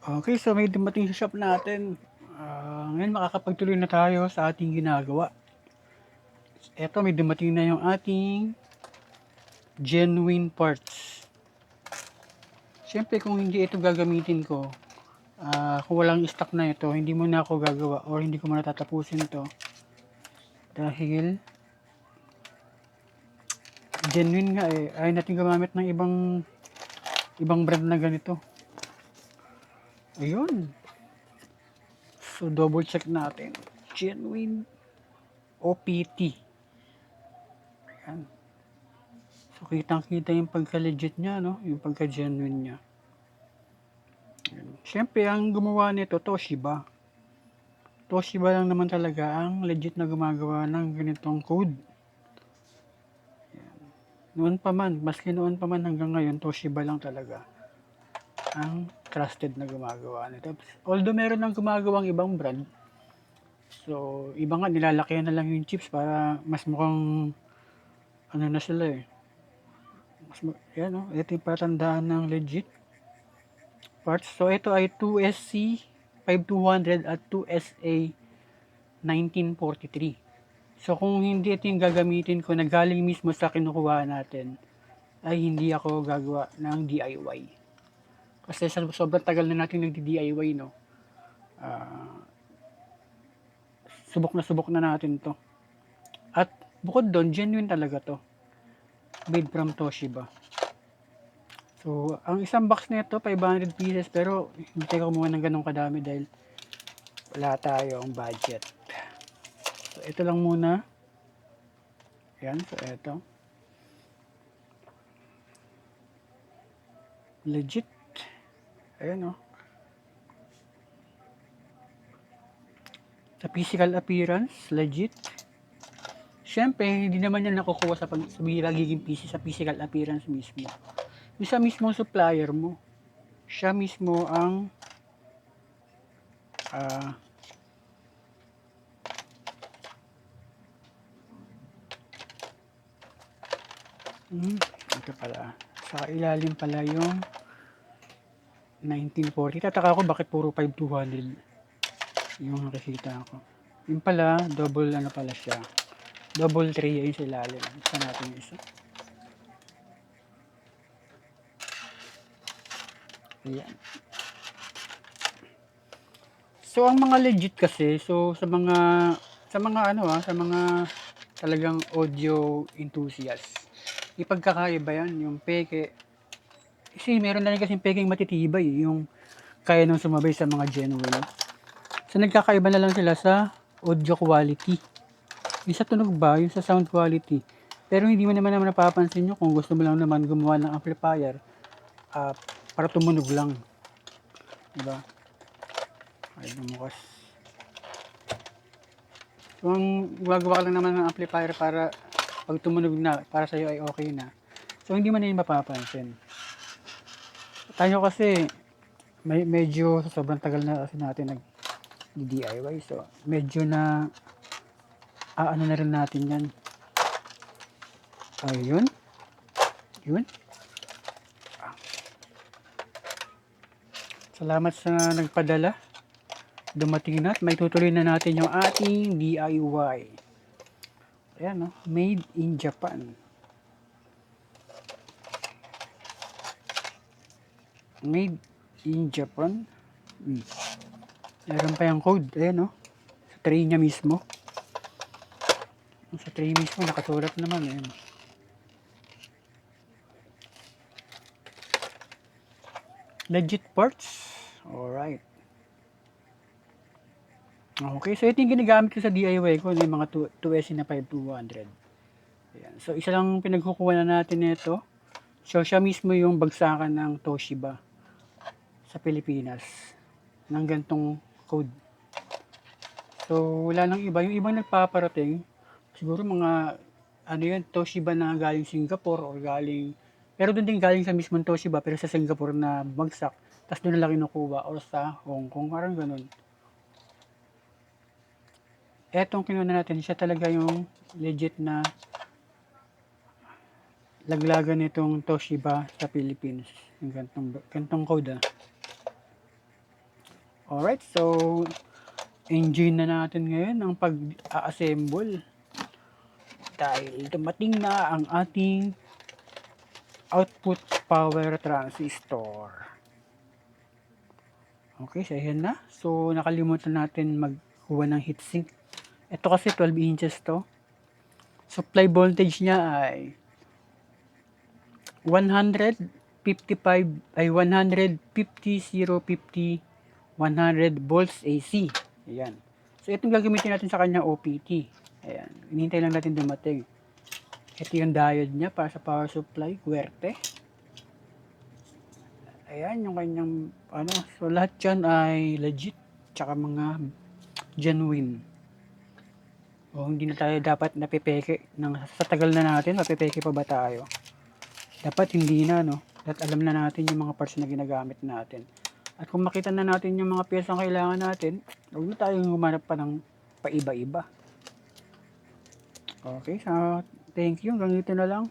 Okay, so may dumating sa shop natin. Ngayon makakapagtuloy na tayo sa ating ginagawa. Eto, may dumating na yung ating genuine parts. Siyempre, kung hindi ito gagamitin ko, kung walang stock na ito, hindi mo na ako gagawa or hindi ko muna tatapusin ito. Dahil, genuine nga eh. Ayaw natin gumamit ng ibang brand na ganito. Ayun. So, double check natin. Genuine OPT. Ayan. So, kitang-kita yung pagka-legit niya, no? Yung pagka-genuine niya. Siyempre, ang gumawa nito, Toshiba. Toshiba lang naman talaga ang legit na gumagawa ng ganitong code. Noon pa man, maski noon pa man hanggang ngayon, Toshiba lang talaga ang trusted na gumagawa nito. Although meron ng gumagawang ibang brand, so iba nga nilalakihan na lang yung chips para mas mukhang ano na sila eh. Yan o, ito yung patandaan ng legit parts. So ito ay 2SC 5200 at 2SA 1943. So kung hindi ito yung gagamitin ko na galing mismo sa kinukuha natin, ay hindi ako gagawa ng DIY. Kasi sobrang tagal na natin nagdi-DIY, no? Subok na natin to. At bukod doon, genuine talaga to. Made from Toshiba. So, ang isang box nito 500 pieces pero hindi tayo kumuha ng ganong kadami dahil wala tayong budget. So, ito lang muna. Yan, so ito. Legit. Ayan o. Sa physical appearance, legit. Siyempre, hindi naman yan nakukuha sa pagiging PC sa physical appearance mismo. Yung sa mismong supplier mo, siya mismo ang ito pala. Sa ilalim pala yung 1940. Tataka ako bakit puro 5200 yung nakikita ko. Yung pala, double ano pala siya. Double tray yun sa ilalim. Isa natin yung isa. Ayan. So, ang mga legit kasi, so sa mga sa mga talagang audio enthusiast, ipagkakaiba yan, yung peke. Kasi meron na rin kasing peking matitibay, yung kaya nang sumabay sa mga genuine. So, nagkakaiba na lang sila sa audio quality. Yung sa tunog ba, yung sa sound quality. Pero hindi mo naman napapansin nyo kung gusto mo lang naman gumawa ng amplifier para tumunog lang. Diba? Ay, bumukas. So, ang gumagawa ka lang naman ng amplifier para pag tumunog na, para sa'yo ay okay na. So, hindi mo na yun mapapansin. Tayo kasi, medyo sobrang tagal na kasi natin nag-DIY. So, medyo na, ano na rin natin yan. Ayun. Yun. Salamat sa nagpadala. Dumating na at may tutuloy na natin yung ating DIY. Ayan, no? Made in Japan. Made in Japan. Meron pa yung code. Ayan, no? Sa tray niya mismo. Sa tray mismo, nakasulat naman. Ayan. Legit parts. Alright. Okay, so ito yung ginagamit ko sa DIY ko, yung mga 2SC na 5200. Ayan. So, isa lang pinagkukuha na natin nito. So, siya mismo yung bagsakan ng Toshiba sa Pilipinas ng gantong code. So, wala nang iba. Yung ibang nagpaparating, siguro mga, ano yan, Toshiba na galing Singapore or galing, pero doon din galing sa mismong Toshiba, pero sa Singapore na bagsak. Tapos doon na lang kinukuha or sa Hong Kong, parang ganun. Etong kinuha natin, siya talaga yung legit na laglagan nitong Toshiba sa Philippines. Yung gantong code Alright, so enjoy na natin ngayon ang pag-assemble dahil dumating na ang ating output power transistor. Okay, so ayan na. So nakalimutan natin magkuha ng heatsink. Ito kasi 12 inches to. Supply voltage niya ay 155 ay 150 050 100 volts AC. Ayan. So itong gagamitin natin sa kanya OPT. Ayan. Hinihintay lang natin dumating. Ito yung diode niya para sa power supply, Guerte. Ayan yung kanyang ano. So lahat yan ay legit. Tsaka mga genuine. O hindi na tayo dapat napipeke. Sa tagal na natin, mapipeke pa ba tayo? Dapat hindi na, no? At alam na natin yung mga parts na ginagamit natin. At kung makita na natin yung mga piyesang kailangan natin, huwag na tayong humanap pa ng paiba-iba. Okay, so thank you. Hanggang dito na lang.